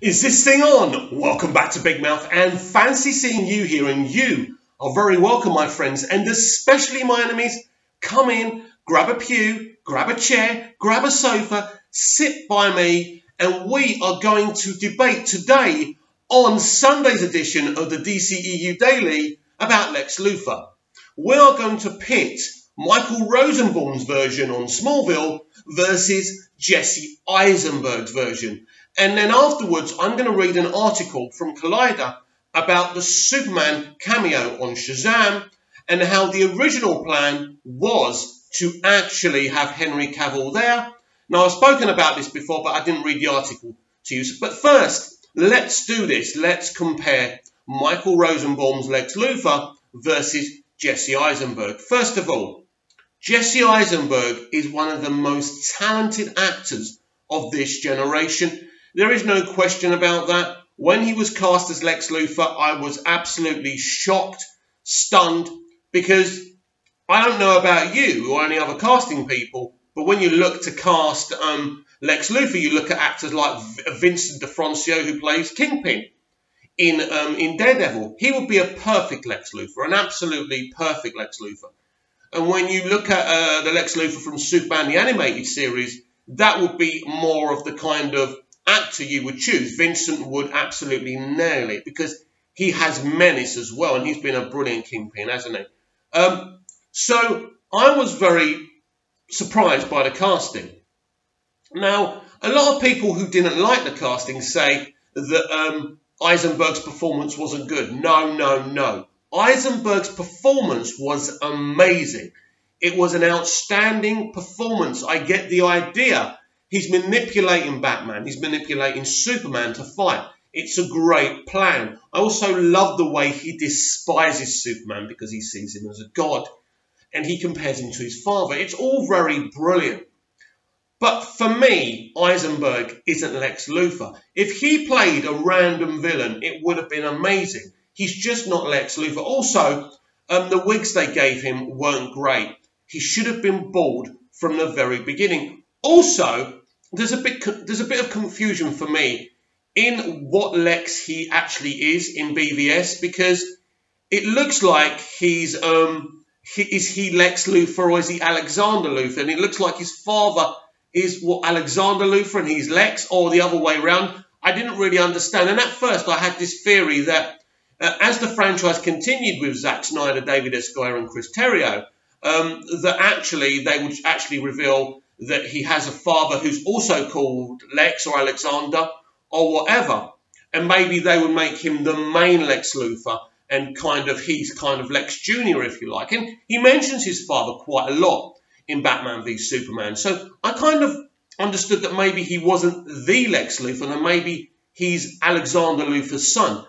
Is this thing on? Welcome back to Big Mouth, and fancy seeing you here, and you are very welcome, my friends, and especially my enemies. Come in, grab a pew, grab a chair, grab a sofa, sit by me, and we are going to debate today on Sunday's edition of the dceu Daily about Lex Luthor. We are going to pit Michael Rosenbaum's version on Smallville versus Jesse Eisenberg's version. And then afterwards, I'm going to read an article from Collider about the Superman cameo on Shazam and how the original plan was to actually have Henry Cavill there. Now, I've spoken about this before, but I didn't read the article to you. But first, let's do this. Let's compare Michael Rosenbaum's Lex Luthor versus Jesse Eisenberg. First of all, Jesse Eisenberg is one of the most talented actors of this generation. There is no question about that. When he was cast as Lex Luthor, I was absolutely shocked, stunned, because I don't know about you or any other casting people, but when you look to cast Lex Luthor, you look at actors like Vincent D'Onofrio, who plays Kingpin in Daredevil. He would be a perfect Lex Luthor, an absolutely perfect Lex Luthor. And when you look at the Lex Luthor from Superman, the animated series, that would be more of the kind of actor you would choose. Vincent would absolutely nail it because he has menace as well, and he's been a brilliant Kingpin, hasn't he? So I was very surprised by the casting. Now, a lot of people who didn't like the casting say that Eisenberg's performance wasn't good. No. Eisenberg's performance was amazing. It was an outstanding performance. I get the idea. He's manipulating Batman. He's manipulating Superman to fight. It's a great plan. I also love the way he despises Superman because he sees him as a god. And he compares him to his father. It's all very brilliant. But for me, Eisenberg isn't Lex Luthor. If he played a random villain, it would have been amazing. He's just not Lex Luthor. Also, the wigs they gave him weren't great. He should have been bald from the very beginning. Also, there's a bit of confusion for me in what Lex he actually is in BVS, because it looks like is he Lex Luthor or is he Alexander Luthor? And it looks like his father is Alexander Luthor and he's Lex, or the other way around. I didn't really understand. And at first I had this theory that as the franchise continued with Zack Snyder, David S. Goyer and Chris Terrio, that actually they would actually reveal that he has a father who's also called Lex or Alexander or whatever. And maybe they would make him the main Lex Luthor and he's kind of Lex Jr., if you like. And he mentions his father quite a lot in Batman v Superman. So I kind of understood that maybe he wasn't the Lex Luthor and maybe he's Alexander Luthor's son.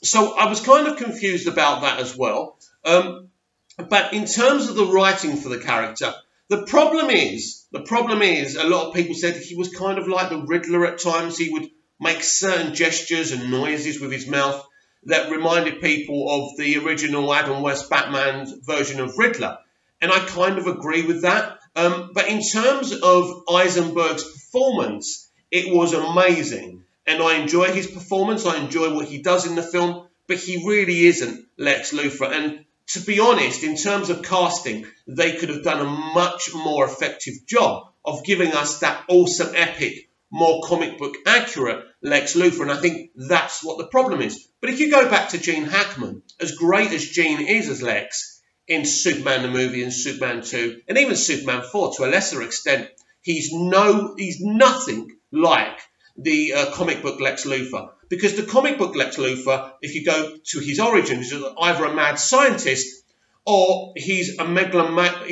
So I was kind of confused about that as well. But in terms of the writing for the character, the problem is a lot of people said he was kind of like the Riddler at times. He would make certain gestures and noises with his mouth that reminded people of the original Adam West Batman version of Riddler. And I kind of agree with that. But in terms of Eisenberg's performance, it was amazing. And I enjoy his performance. I enjoy what he does in the film. But he really isn't Lex Luthor. And to be honest, in terms of casting, they could have done a much more effective job of giving us that awesome, epic, more comic book accurate Lex Luthor. And I think that's what the problem is. But if you go back to Gene Hackman, as great as Gene is as Lex in Superman the movie and Superman 2, and even Superman 4 to a lesser extent, he's nothing like the comic book Lex Luthor. Because the comic book Lex Luthor, if you go to his origins, is either a mad scientist or he's a megalomaniac,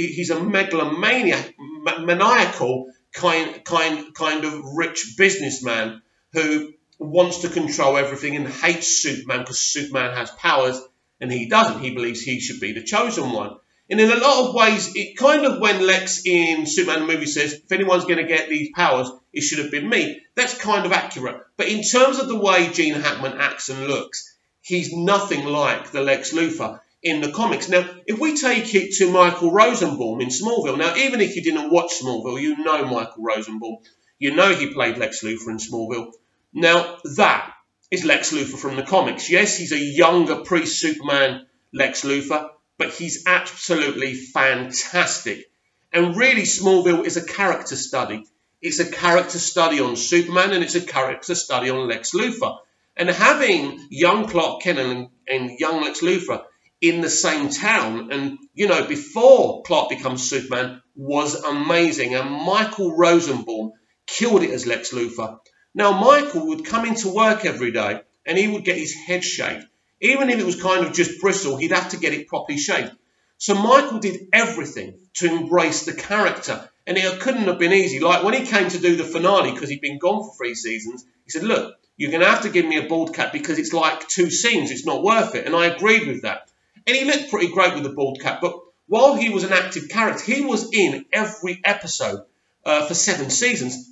maniacal kind of rich businessman who wants to control everything and hates Superman because Superman has powers and he doesn't. He believes he should be the chosen one. And in a lot of ways, it kind of when Lex in Superman the movie says, if anyone's going to get these powers, it should have been me. That's kind of accurate. But in terms of the way Gene Hackman acts and looks, he's nothing like the Lex Luthor in the comics. Now, if we take it to Michael Rosenbaum in Smallville, now, even if you didn't watch Smallville, you know Michael Rosenbaum. You know he played Lex Luthor in Smallville. Now, that is Lex Luthor from the comics. Yes, he's a younger pre-Superman Lex Luthor, but he's absolutely fantastic. And really, Smallville is a character study. It's a character study on Superman, and it's a character study on Lex Luthor. And having young Clark Kent and young Lex Luthor in the same town, and, you know, before Clark becomes Superman, was amazing. And Michael Rosenbaum killed it as Lex Luthor. Now, Michael would come into work every day, and he would get his head shaved. Even if it was kind of just bristle, he'd have to get it properly shaved. So Michael did everything to embrace the character, and it couldn't have been easy. Like when he came to do the finale, because he'd been gone for 3 seasons, he said, look, you're going to have to give me a bald cap because it's like 2 scenes, it's not worth it. And I agreed with that. And he looked pretty great with the bald cap, but while he was an active character, he was in every episode for 7 seasons,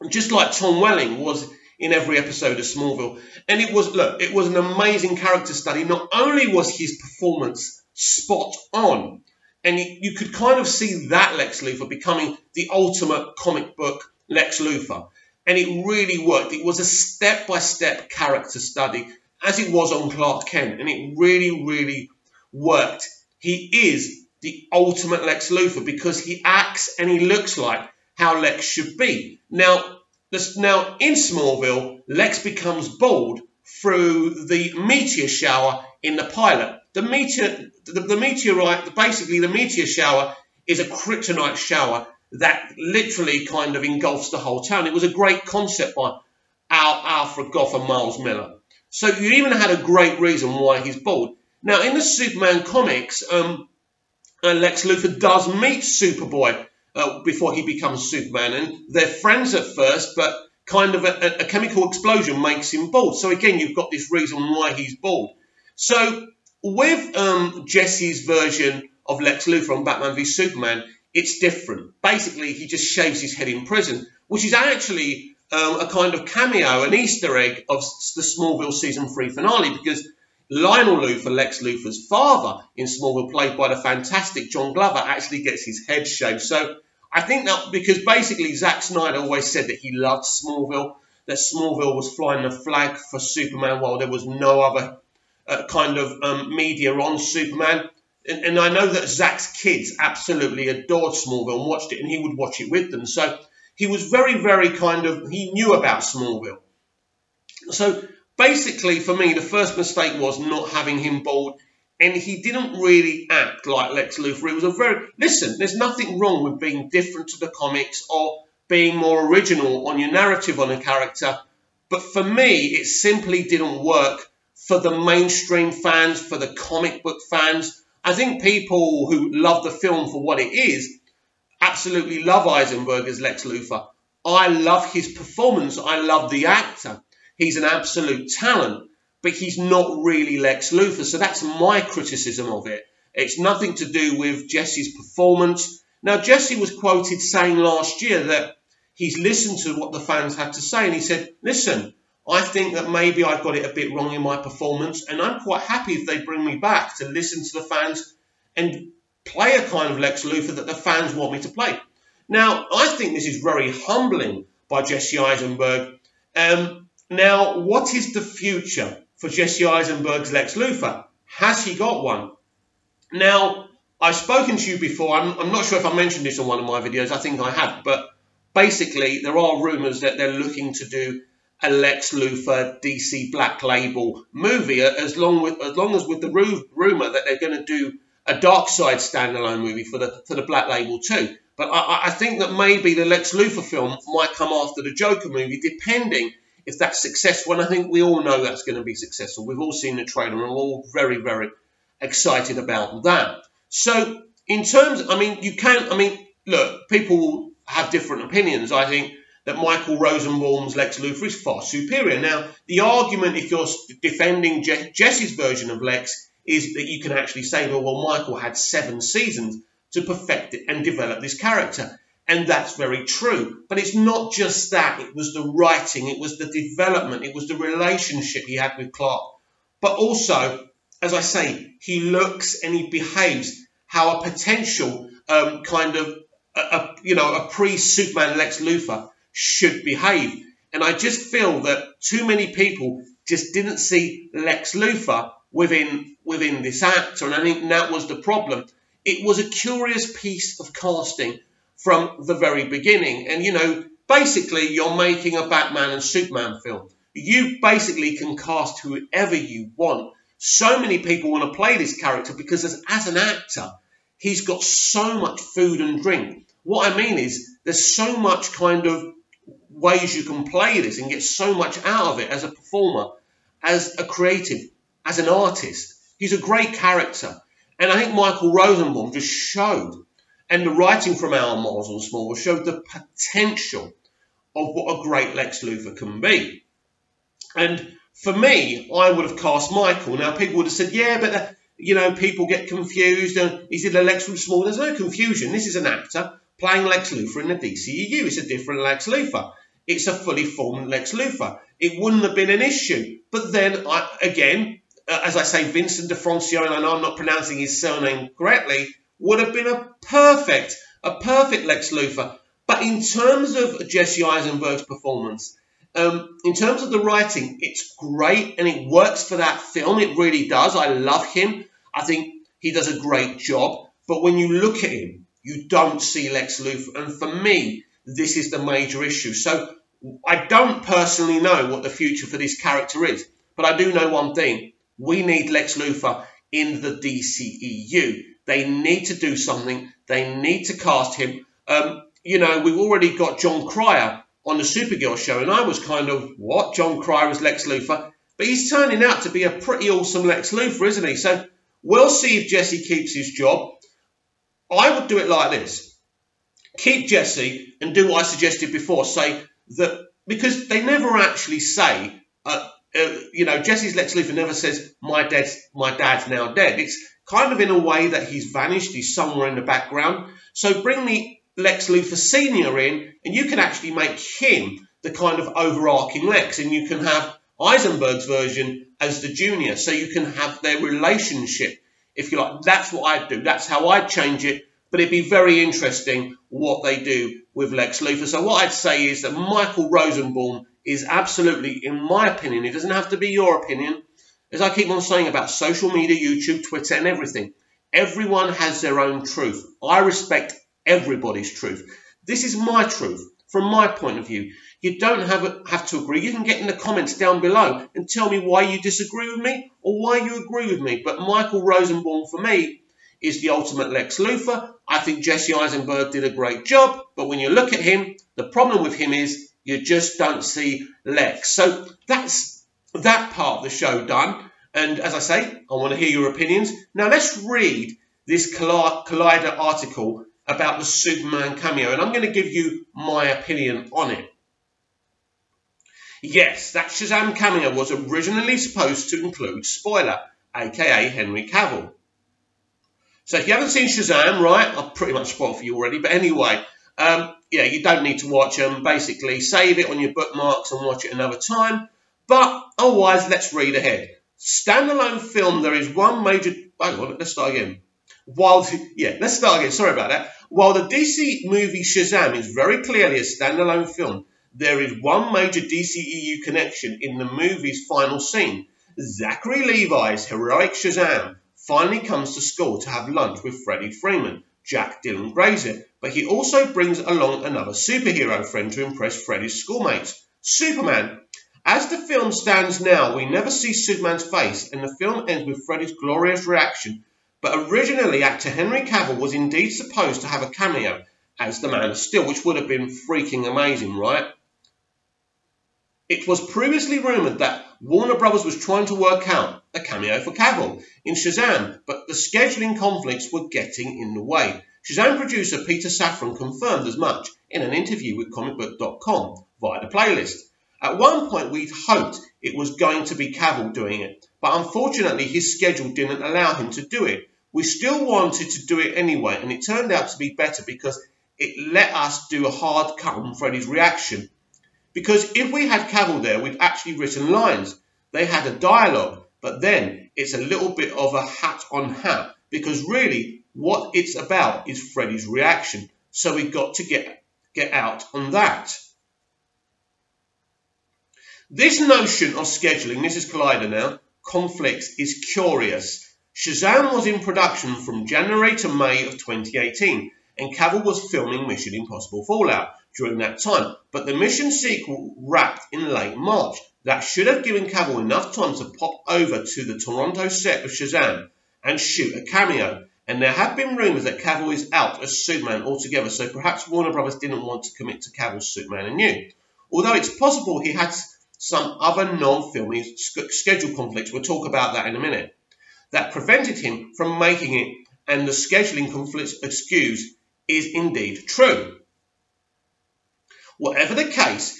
just like Tom Welling was in every episode of Smallville. And it was, look, it was an amazing character study. Not only was his performance spot on, and you could kind of see that Lex Luthor becoming the ultimate comic book Lex Luthor. And it really worked. It was a step-by-step character study, as it was on Clark Kent. And it really, really worked. He is the ultimate Lex Luthor because he acts and he looks like how Lex should be. Now in Smallville, Lex becomes bald through the meteor shower in the pilot. The meteorite, basically the meteor shower is a kryptonite shower that literally kind of engulfs the whole town. It was a great concept by Alfred Gough and Miles Miller. So you even had a great reason why he's bald. Now, in the Superman comics, Lex Luthor does meet Superboy before he becomes Superman, and they're friends at first, but kind of a chemical explosion makes him bald. So again, you've got this reason why he's bald. So with Jesse's version of Lex Luthor on Batman v Superman, it's different. Basically, he just shaves his head in prison, which is actually a kind of cameo, an Easter egg of the Smallville Season 3 finale, because Lionel Luthor, Lex Luthor's father in Smallville, played by the fantastic John Glover, actually gets his head shaved. So I think that because basically Zack Snyder always said that he loved Smallville, that Smallville was flying the flag for Superman while there was no other kind of media on Superman. And I know that Zack's kids absolutely adored Smallville and watched it, and he would watch it with them. So he was very, very he knew about Smallville. So basically, for me, the first mistake was not having him bald, and he didn't really act like Lex Luthor. It was listen, there's nothing wrong with being different to the comics or being more original on your narrative on a character, but for me, it simply didn't work for the mainstream fans, for the comic book fans. I think people who love the film for what it is absolutely love Eisenberg as Lex Luthor. I love his performance. I love the actor. He's an absolute talent, but he's not really Lex Luthor. So that's my criticism of it. It's nothing to do with Jesse's performance. Now, Jesse was quoted saying last year that he's listened to what the fans had to say, and he said, listen, I think that maybe I got it a bit wrong in my performance, and I'm quite happy if they bring me back to listen to the fans and play a kind of Lex Luthor that the fans want me to play. Now, I think this is very humbling by Jesse Eisenberg. Now, what is the future for Jesse Eisenberg's Lex Luthor? Has he got one? Now, I've spoken to you before. I'm not sure if I mentioned this on one of my videos. I think I have. But basically, there are rumours that they're looking to do a Lex Luthor DC Black Label movie, as long as with the rumour that they're going to do a Darkseid standalone movie for the Black Label too. But I think that maybe the Lex Luthor film might come after the Joker movie, depending if that's successful. And I think we all know that's going to be successful. We've all seen the trailer and we're all very, very excited about that. So in terms, look, people have different opinions. I think that Michael Rosenbaum's Lex Luthor is far superior. Now, the argument, if you're defending Jesse's version of Lex, is that you can actually say, well, Michael had 7 seasons to perfect it and develop this character. And that's very true. But it's not just that. It was the writing. It was the development. It was the relationship he had with Clark. But also, as I say, he looks and he behaves how a potential a pre-Superman Lex Luthor should behave. And I just feel that too many people just didn't see Lex Luthor within this actor, and I think that was the problem. It was a curious piece of casting from the very beginning. And, you know, basically you're making a Batman and Superman film. You basically can cast whoever you want. So many people want to play this character because as an actor, he's got so much food and drink. What I mean is there's so much kind of ways you can play this and get so much out of it as a performer, as a creative, as an artist. He's a great character. And I think Michael Rosenbaum just showed, and the writing from Alan Miles on Smallville showed the potential of what a great Lex Luthor can be. And for me, I would have cast Michael. Now, people would have said, yeah, but, you know, people get confused. And is it a Lex from Smallville? There's no confusion. This is an actor playing Lex Luthor in the DCEU. It's a different Lex Luthor. It's a fully formed Lex Luthor. It wouldn't have been an issue. But then, as I say, Vincent D'Froncio, and I know I'm not pronouncing his surname correctly, would have been a perfect Lex Luthor. But in terms of Jesse Eisenberg's performance, in terms of the writing, it's great and it works for that film. It really does. I love him. I think he does a great job. But when you look at him, you don't see Lex Luthor. And for me, this is the major issue. So I don't personally know what the future for this character is. But I do know one thing. We need Lex Luthor in the DCEU. They need to do something. They need to cast him. You know, we've already got John Cryer on the Supergirl show, and I was kind of, what? John Cryer as Lex Luthor? But he's turning out to be a pretty awesome Lex Luthor, isn't he? So we'll see if Jesse keeps his job. I would do it like this. Keep Jesse and do what I suggested before. Say that, because they never actually say, you know, Jesse's Lex Luthor never says, my dad's now dead. It's kind of in a way that he's vanished. He's somewhere in the background. So bring the Lex Luthor Senior in, and you can actually make him the kind of overarching Lex, and you can have Eisenberg's version as the junior, so you can have their relationship, if you like. That's what I'd do. That's how I'd change it, but it'd be very interesting what they do with Lex Luthor. So what I'd say is that Michael Rosenbaum is absolutely, in my opinion, it doesn't have to be your opinion, as I keep on saying about social media, YouTube, Twitter, and everything. Everyone has their own truth. I respect everybody's truth. This is my truth from my point of view. You don't have to agree. You can get in the comments down below and tell me why you disagree with me or why you agree with me. But Michael Rosenbaum, for me, is the ultimate Lex Luthor. I think Jesse Eisenberg did a great job, but when you look at him, the problem with him is you just don't see Lex. So that's that part of the show done. And as I say, I want to hear your opinions. Now let's read this Collider article about the Superman cameo, and I'm going to give you my opinion on it. Yes, that Shazam cameo was originally supposed to include Spoiler, aka Henry Cavill. So if you haven't seen Shazam, right, I've pretty much spoiled for you already, but anyway, yeah, you don't need to watch them. Basically, save it on your bookmarks and watch it another time. But otherwise, let's read ahead. Standalone film, there is one major... Hang on, let's start again. Let's start again. Sorry about that. While the DC movie Shazam is very clearly a standalone film, there is one major DCEU connection in the movie's final scene. Zachary Levi's heroic Shazam finally comes to school to have lunch with Freddie Freeman, Jack Dylan Grazer, but he also brings along another superhero friend to impress Freddie's schoolmates, Superman. As the film stands now, we never see Superman's face, and the film ends with Freddie's glorious reaction. But originally, actor Henry Cavill was indeed supposed to have a cameo as the Man of Steel, which would have been freaking amazing, right? It was previously rumoured that Warner Brothers was trying to work out a cameo for Cavill in Shazam, but the scheduling conflicts were getting in the way. Shazam producer Peter Safran confirmed as much in an interview with comicbook.com via the playlist. At one point, we'd hoped it was going to be Cavill doing it, but unfortunately his schedule didn't allow him to do it. We still wanted to do it anyway, and it turned out to be better because it let us do a hard cut on Freddie's reaction. Because if we had Cavill there, we'd actually written lines. They had a dialogue, but then it's a little bit of a hat on hat, because really what it's about is Freddie's reaction. So we got to get out on that. This notion of scheduling, this is Collider now, conflicts is curious. Shazam was in production from January to May of 2018, and Cavill was filming Mission Impossible Fallout during that time, but the mission sequel wrapped in late March. That should have given Cavill enough time to pop over to the Toronto set of Shazam and shoot a cameo. And there have been rumours that Cavill is out as Superman altogether, so perhaps Warner Brothers didn't want to commit to Cavill's Superman anew. Although it's possible he had some other non-filming schedule conflicts, we'll talk about that in a minute, that prevented him from making it, and the scheduling conflicts excuse is indeed true. Whatever the case,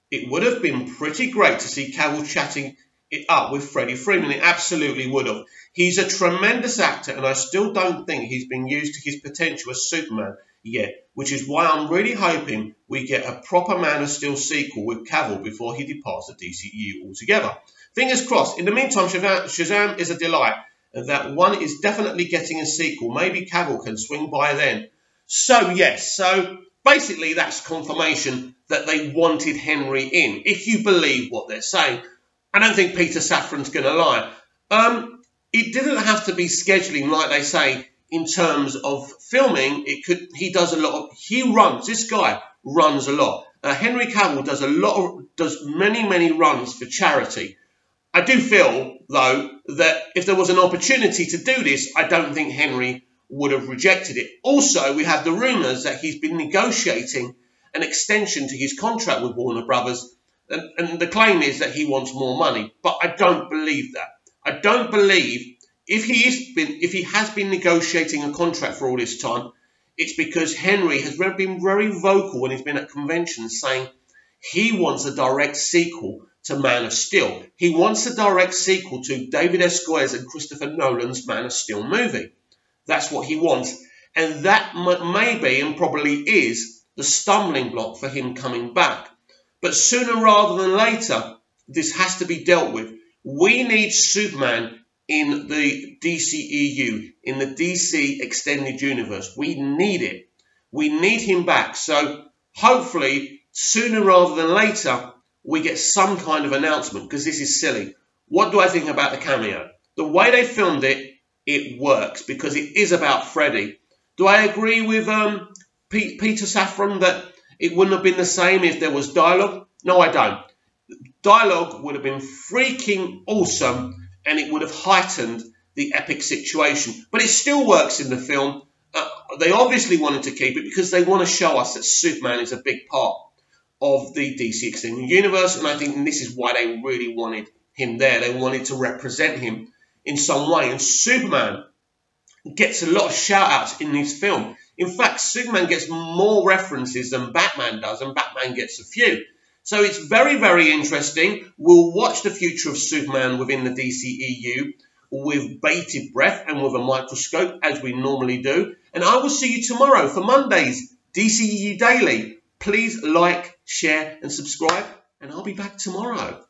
it would have been pretty great to see Cavill chatting it up with Freddie Freeman. It absolutely would have. He's a tremendous actor, and I still don't think he's been used to his potential as Superman yet, which is why I'm really hoping we get a proper Man of Steel sequel with Cavill before he departs the DCEU altogether. Fingers crossed. In the meantime, Shazam is a delight, and that one is definitely getting a sequel. Maybe Cavill can swing by then. So yes, so basically that's confirmation that they wanted Henry in, if you believe what they're saying. I don't think Peter Safran's going to lie. It didn't have to be scheduling like they say in terms of filming. He does a lot of, this guy runs a lot. Henry Cavill does many runs for charity. I do feel, though, that if there was an opportunity to do this, I don't think Henry would have rejected it. Also, we have the rumours that he's been negotiating an extension to his contract with Warner Brothers, and the claim is that he wants more money. But I don't believe that. I don't believe if he has been negotiating a contract for all this time, it's because Henry has been very vocal when he's been at conventions saying he wants a direct sequel to Man of Steel. He wants a direct sequel to David S. Goyer's and Christopher Nolan's Man of Steel movie. That's what he wants. And that may be, and probably is, the stumbling block for him coming back. But sooner rather than later, this has to be dealt with. We need Superman in the DCEU, in the DC Extended Universe. We need it. We need him back. So hopefully, sooner rather than later, we get some kind of announcement, because this is silly. What do I think about the cameo? The way they filmed it, it works, because it is about Freddy. Do I agree with Peter Safran that it wouldn't have been the same if there was dialogue? No, I don't. Dialogue would have been freaking awesome, and it would have heightened the epic situation. But it still works in the film. They obviously wanted to keep it because they want to show us that Superman is a big part of the DC Extended Universe, and I think this is why they really wanted him there. They wanted to represent him in some way, and Superman gets a lot of shout-outs in this film. In fact, Superman gets more references than Batman does, and Batman gets a few. So it's very interesting. We'll watch the future of Superman within the DCEU with bated breath and with a microscope, as we normally do. And I will see you tomorrow for Monday's DCEU Daily. Please like, share and subscribe, and I'll be back tomorrow.